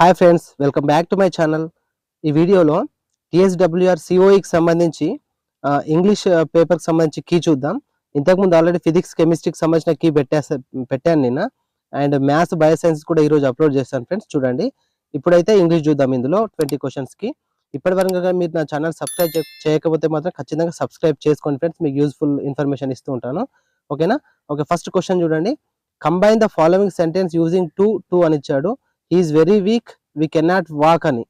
Hi friends, welcome back to my channel. ఈ వీడియోలో TSWR సిఓఈకి సంబంధించి ఇంగ్లీష్ పేపర్కి సంబంధించి కీ చూద్దాం. ఇంతకుముందు ఆల్రెడీ ఫిజిక్స్ కెమిస్ట్రీకి సంబంధించిన కీ పెట్టాను నిన్న. అండ్ మ్యాథ్స్ బయోసైన్స్ కూడా ఈరోజు అప్లోడ్ చేస్తాను ఫ్రెండ్స్, చూడండి. ఇప్పుడైతే ఇంగ్లీష్ చూద్దాం. ఇందులో 20 క్వశ్చన్స్కి. ఇప్పటి వరకు మీరు నా ఛానల్ సబ్స్క్రైబ్ చేయకపోతే మాత్రం ఖచ్చితంగా సబ్స్క్రైబ్ చేసుకోండి ఫ్రెండ్స్, మీకు యూస్ఫుల్ ఇన్ఫర్మేషన్ ఇస్తూ ఉంటాను. ఓకేనా? ఓకే, ఫస్ట్ క్వశ్చన్ చూడండి. Combine the following sentence using two అని ఇచ్చాడు. He is very weak, we cannot walk అని.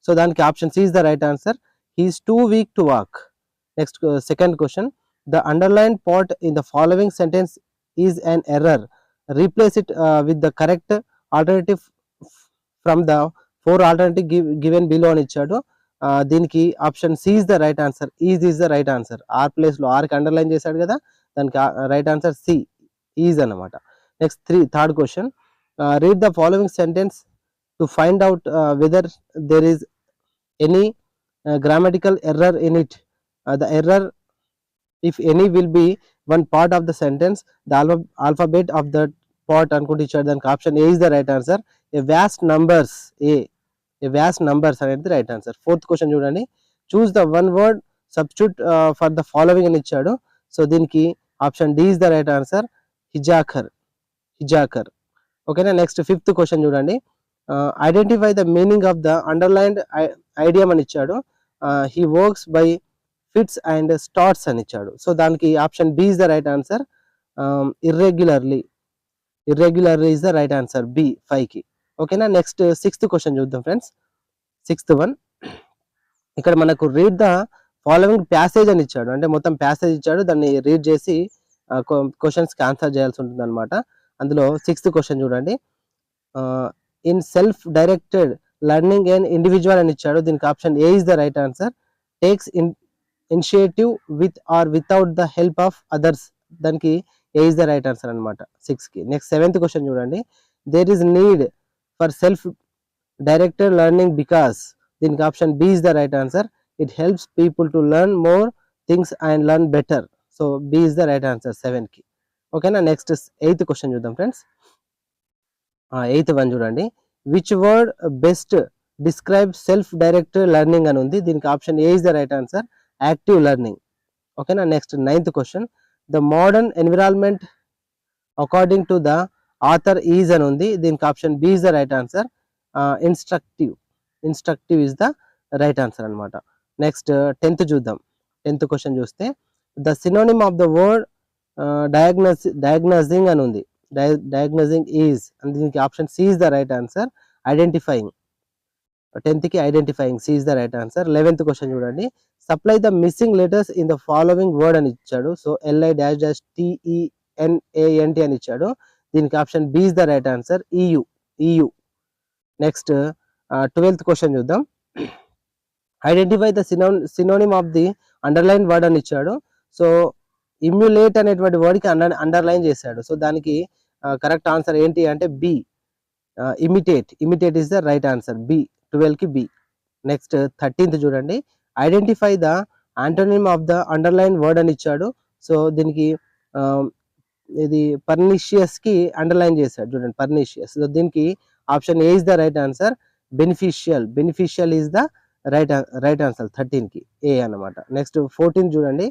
సో దానికి option C is the right answer. He is too weak to walk. Next, second question. The underlined part in the following sentence is an error. Replace it with the correct alternative from the four alternative given below అని ఇచ్చాడు. దీనికి option C is the right answer. is the right answer. R ప్లేస్లో ఆర్కి underline చేశాడు కదా, దానికి right answer C, is అన్నమాట. Next third question. Read the following sentence to find out whether there is any grammatical error in it. The error, if any, will be one part of the sentence. The alphabet of the part అనుకుంటే ఇచ్చాడు. దానికి option A is the right answer. A vast numbers, a vast numbers అనేది the right answer. Fourth question చూడండి. Choose the one word substitute for the following అని ఇచ్చాడు. So దీనికి option D is the right answer. Hijacker. ఓకేనా? Next fifth question చూడండి. Identify the meaning of the underlined idiom అని ఇచ్చాడు. He works by fits and starts అని ఇచ్చాడు. So దానికి option B is the right answer. Irregularly is the right answer, B 5కి. ఓకేనా? Next sixth question చూద్దాం friends. Sixth one. ఇక్కడ మనకు రీడ్ ద ఫాలోవింగ్ ప్యాసేజ్ అని ఇచ్చాడు. అంటే మొత్తం ప్యాసేజ్ ఇచ్చాడు, దాన్ని రీడ్ చేసి క్వశ్చన్స్కి ఆన్సర్ చేయాల్సి ఉంటుంది అనమాట. అందులో సిక్స్త్ క్వశ్చన్ చూడండి. In self directed learning and individual అని ఇచ్చాడు. దీనికి option A is the right answer. Takes initiative with or without the help of others. దానికి A is the right answer అనమాట, 6కి. నెక్స్ట్ సెవెంత్ క్వశ్చన్ చూడండి. There is need for self directed learning because. దీనికి option B is the right answer. It helps people to learn more things and learn better. So B is the right answer 7కి. ఓకేనా? Next eighth question చూద్దాం friends. Eighth one చూడండి. Which word best describe self directed learning అని ఉంది. దీనికి option A is the right answer. Active learning. ఓకేనా? Next ninth question. The modern environment according to the author is అని ఉంది. దీనికి option B is the right answer. Instructive is the right answer అనమాట. Next 10th చూద్దాం. 10th question చూస్తే the synonym of the word diagnosing అని ఉంది. Diagnosing is and దీనికి option C is the right answer. Identifying. 10th కి identifying, C is the right answer. 11th question చూడండి. Supply the missing letters in the following word అని ఇచ్చాడు. So LI-TENANT అని ఇచ్చాడు. దీనికి option B is the right answer. EU. Next 12th question చూద్దాం. Identify the synonym of the underline word అని ఇచ్చాడు. So emulate అనేటువంటి వర్డ్కి అండర్లైన్ చేశాడు. సో దానికి కరెక్ట్ ఆన్సర్ ఏంటి అంటే B, imitate is the right answer. B, 12కి బి. నెక్స్ట్ 13th చూడండి. Identify the antonym of the underline word అని ఇచ్చాడు. సో దీనికి ఇది పర్నిషియస్కి అండర్లైన్ చేశాడు. చూడండి, పర్నిషియస్. సో దీనికి option A is the right answer. Beneficial is the right answer, 13కి ఏ అన్నమాట. నెక్స్ట్ 14th చూడండి.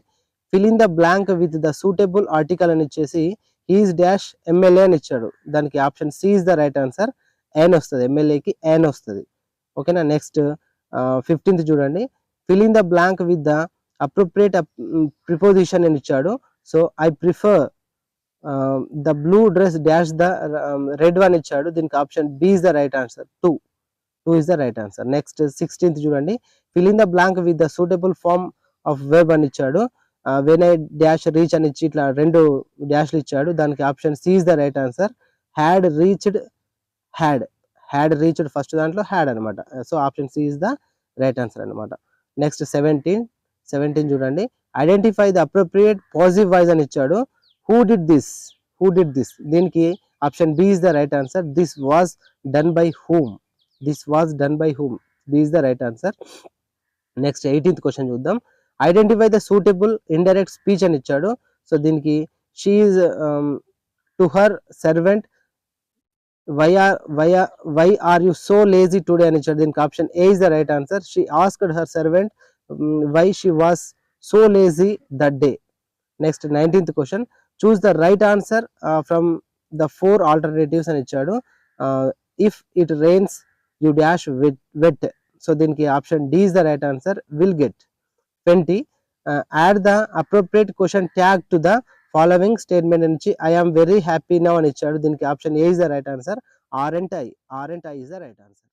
Fill in the blank with the suitable article అని ఇచ్చేసి హీస్ డాష్ ఎమ్మెల్యే అని ఇచ్చాడు. దానికి option C is the right answer. An వస్తుంది, ఎమ్మెల్యేకి ఎన్ వస్తుంది. ఓకేనా? నెక్స్ట్ 15th చూడండి. Fill in the blank with the appropriate preposition అని ఇచ్చాడు. So I prefer the blue dress dash the red one ఇచ్చాడు. దీనికి option B is the right answer. 2 is the right answer. Next 16th చూడండి. Fill in the blank with the suitable form of verb అని ఇచ్చాడు. When I dash reach అని ఇచ్చి ఇట్లా 2 డాష్లు ఇచ్చాడు. దానికి option C is the right answer. Had reached first దాంట్లో హ్యాడ్ అనమాట. So option C is the right answer అనమాట. నెక్స్ట్ 17 చూడండి. Identify the appropriate positive voice అని ఇచ్చాడు. Who did this. దీనికి option B is the right answer. This was done by whom. B is the right answer. Next 18th question చూద్దాం. Identify the suitable indirect speech అని ఇచ్చాడు. So దీనికి she is to her servant why are you so lazy today అని ఇచ్చాడు. దీనికి option A is the right answer. She asked her servant why she was so lazy that day. Next 19th question, choose the right answer from the 4 alternatives అని ఇచ్చాడు. If it rains you dash wet. So దీనికి option D is the right answer, will get. 20, add the appropriate question tag to the following statement నుంచి I am very happy now అని ఇచ్చాడు. దీనికి option A is the right answer, ఆర్ఎంట్ I is the right answer.